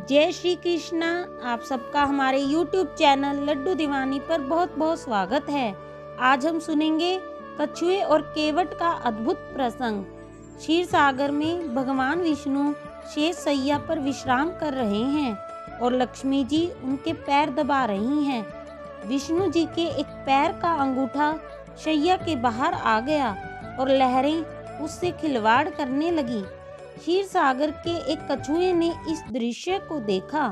जय श्री कृष्णा। आप सबका हमारे YouTube चैनल लड्डू दीवानी पर बहुत बहुत स्वागत है। आज हम सुनेंगे कछुए और केवट का अद्भुत प्रसंग। क्षीर सागर में भगवान विष्णु शेष शैया पर विश्राम कर रहे हैं और लक्ष्मी जी उनके पैर दबा रही हैं। विष्णु जी के एक पैर का अंगूठा शैया के बाहर आ गया और लहरें उससे खिलवाड़ करने लगी। क्षीर सागर के एक कछुए ने इस दृश्य को देखा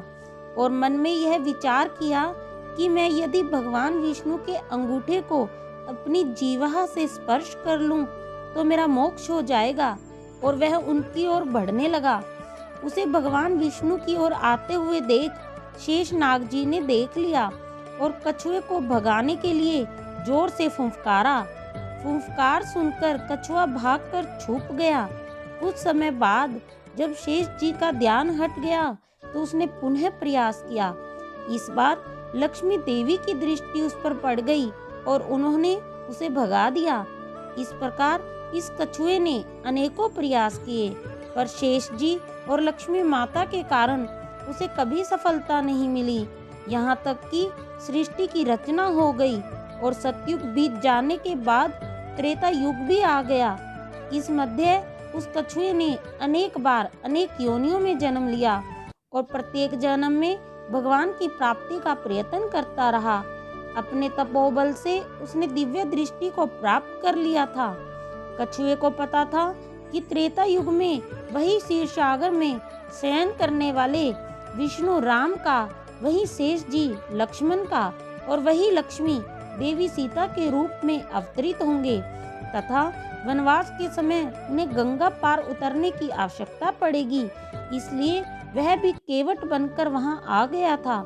और मन में यह विचार किया कि मैं यदि भगवान विष्णु के अंगूठे को अपनी जीवा से स्पर्श कर लूं तो मेरा मोक्ष हो जाएगा, और वह उनकी ओर बढ़ने लगा। उसे भगवान विष्णु की ओर आते हुए देख शेषनाग जी ने देख लिया और कछुए को भगाने के लिए जोर से फुंफकारा। फुंफकार सुनकर कछुआ भागकर छुप गया। कुछ समय बाद जब शेष जी का ध्यान हट गया तो उसने पुनः प्रयास किया। इस बार लक्ष्मी देवी की दृष्टि उस पर पड़ गई और उन्होंने उसे भगा दिया। इस प्रकार इस कछुए ने अनेकों प्रयास किए, पर शेष जी और लक्ष्मी माता के कारण उसे कभी सफलता नहीं मिली। यहाँ तक कि सृष्टि की रचना हो गई और सतयुग बीत जाने के बाद त्रेता युग भी आ गया। इस मध्य उस कछुए ने अनेक बार अनेक योनियों में जन्म लिया और प्रत्येक जन्म में भगवान की प्राप्ति का प्रयत्न करता रहा। अपने तपोबल से उसने दिव्य दृष्टि को प्राप्त कर लिया था। कछुए को पता था कि त्रेता युग में वही क्षीर सागर में शयन करने वाले विष्णु राम का, वही शेष जी लक्ष्मण का और वही लक्ष्मी देवी सीता के रूप में अवतरित होंगे तथा वनवास के समय उन्हें गंगा पार उतरने की आवश्यकता पड़ेगी। इसलिए वह भी केवट बनकर वहां आ गया था।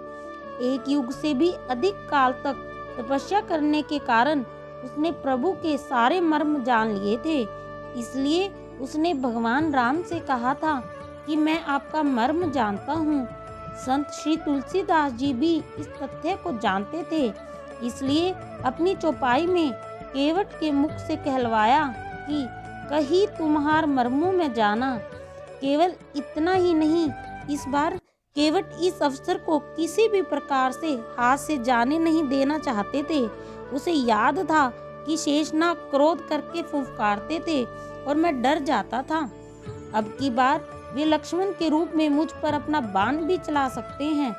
एक युग से भी अधिक काल तक तपस्या करने के कारण उसने प्रभु के सारे मर्म जान लिए थे। इसलिए उसने भगवान राम से कहा था कि मैं आपका मर्म जानता हूँ। संत श्री तुलसीदास जी भी इस तथ्य को जानते थे, इसलिए अपनी चौपाई में केवट के मुख से कहलवाया कि कहीं तुम्हार मर्मों में जाना। केवल इतना ही नहीं, इस बार केवट इस अवसर को किसी भी प्रकार से हाथ से जाने नहीं देना चाहते थे। उसे याद था कि शेषनाग क्रोध करके फुफकारते थे और मैं डर जाता था। अब की बार वे लक्ष्मण के रूप में मुझ पर अपना बाण भी चला सकते हैं,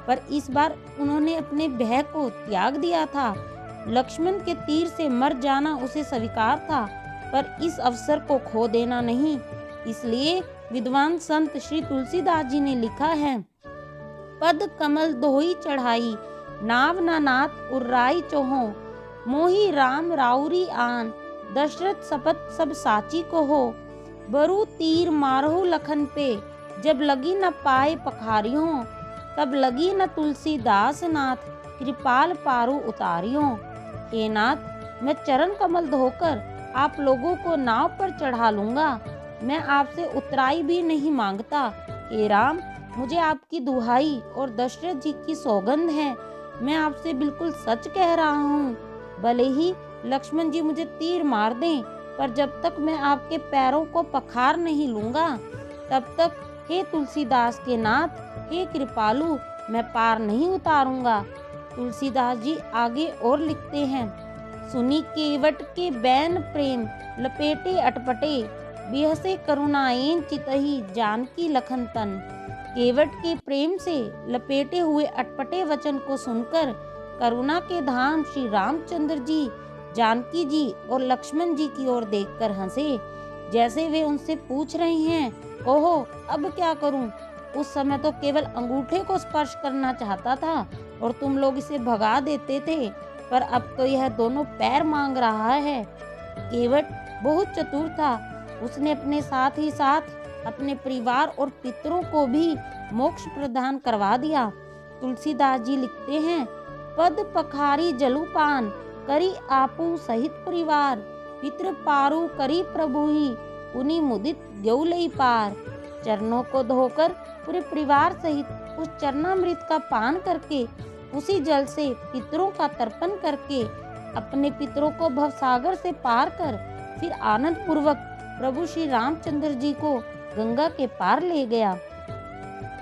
पर इस बार उन्होंने अपने भय को त्याग दिया था। लक्ष्मण के तीर से मर जाना उसे स्वीकार था, पर इस अवसर को खो देना नहीं। इसलिए विद्वान संत श्री तुलसीदास जी ने लिखा है, पद कमल दोही चढ़ाई, नाव ना नाथ उर्राई चोहो, मोही राम राउरी आन, दशरथ सपत सब साची को हो, बरु तीर मारहु लखन पे, जब लगी न पाए पखारियों, तब लगी न तुलसीदास नाथ, कृपाल पारू उतारियों। हे नाथ, मैं चरण कमल धोकर आप लोगों को नाव पर चढ़ा लूंगा। मैं आपसे उतराई भी नहीं मांगता। हे राम, मुझे आपकी दुहाई और दशरथ जी की सौगंध है, मैं आपसे बिल्कुल सच कह रहा हूँ। भले ही लक्ष्मण जी मुझे तीर मार दें, पर जब तक मैं आपके पैरों को पखार नहीं लूंगा, तब तक हे तुलसीदास के नाथ, हे कृपालु, मैं पार नहीं उतारूंगा। तुलसीदास जी आगे और लिखते हैं, सुनी केवट के बैन प्रेम, लपेटे अटपटे, बिहसे करुणाएं चितही, जानकी लखन तन। केवट के प्रेम से लपेटे हुए अटपटे वचन को सुनकर करुणा के धाम श्री रामचंद्र जी जानकी जी और लक्ष्मण जी की ओर देखकर हंसे, जैसे वे उनसे पूछ रहे हैं, ओहो अब क्या करूं? उस समय तो केवल अंगूठे को स्पर्श करना चाहता था और तुम लोग इसे भगा देते थे, पर अब तो यह दोनों पैर मांग रहा है। केवट बहुत चतुर था। उसने अपने साथ ही साथ अपने परिवार और पितरों को भी मोक्ष प्रदान करवा दिया। तुलसीदास जी लिखते हैं, पद पखारी जलुपान, करी आपू सहित परिवार, पितृ पारू करी प्रभु ही, पुनि मुदित गौलई पार। चरणों को धोकर पूरे परिवार सहित उस चरणामृत का पान करके, उसी जल से पितरों का तर्पण करके, अपने पितरों को भवसागर से पार कर फिर आनंद पूर्वक प्रभु श्री रामचंद्र जी को गंगा के पार ले गया।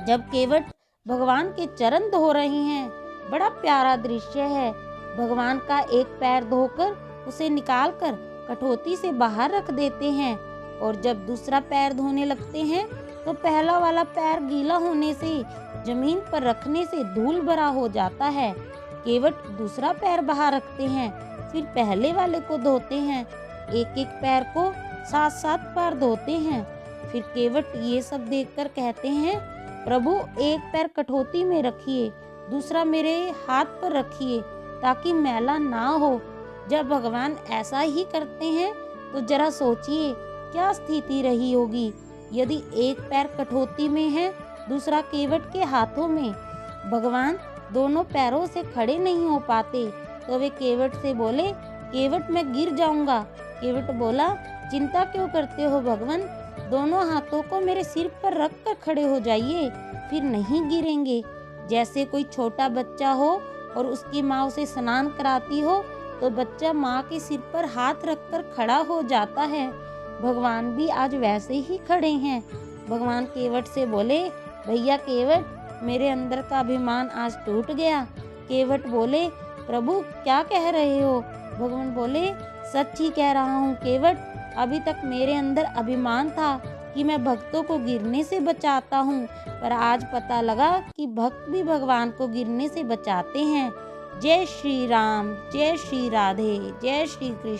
जब केवट भगवान के चरण धो रही हैं। बड़ा प्यारा दृश्य है। भगवान का एक पैर धोकर उसे निकालकर कठौती से बाहर रख देते हैं और जब दूसरा पैर धोने लगते हैं तो पहला वाला पैर गीला होने से जमीन पर रखने से धूल भरा हो जाता है। केवट दूसरा पैर बाहर रखते हैं, फिर पहले वाले को धोते हैं। एक एक पैर को 7-7 बार धोते हैं। फिर केवट ये सब देखकर कहते हैं, प्रभु एक पैर कठौती में रखिए, दूसरा मेरे हाथ पर रखिए ताकि मैला ना हो। जब भगवान ऐसा ही करते हैं तो जरा सोचिए क्या स्थिति रही होगी यदि एक पैर कठौती में है, दूसरा केवट के हाथों में। भगवान दोनों पैरों से खड़े नहीं हो पाते तो वे केवट से बोले, केवट मैं गिर जाऊंगा। केवट बोला, चिंता क्यों करते हो भगवान, दोनों हाथों को मेरे सिर पर रख कर खड़े हो जाइए, फिर नहीं गिरेंगे। जैसे कोई छोटा बच्चा हो और उसकी माँ उसे स्नान कराती हो तो बच्चा माँ के सिर पर हाथ रखकर खड़ा हो जाता है। भगवान भी आज वैसे ही खड़े हैं। भगवान केवट से बोले, भैया केवट, मेरे अंदर का अभिमान आज टूट गया। केवट बोले, प्रभु क्या कह रहे हो। भगवान बोले, सच ही कह रहा हूँ केवट, अभी तक मेरे अंदर अभिमान था कि मैं भक्तों को गिरने से बचाता हूँ, पर आज पता लगा कि भक्त भी भगवान को गिरने से बचाते हैं। जय श्री राम, जय श्री राधे, जय श्री कृष्ण।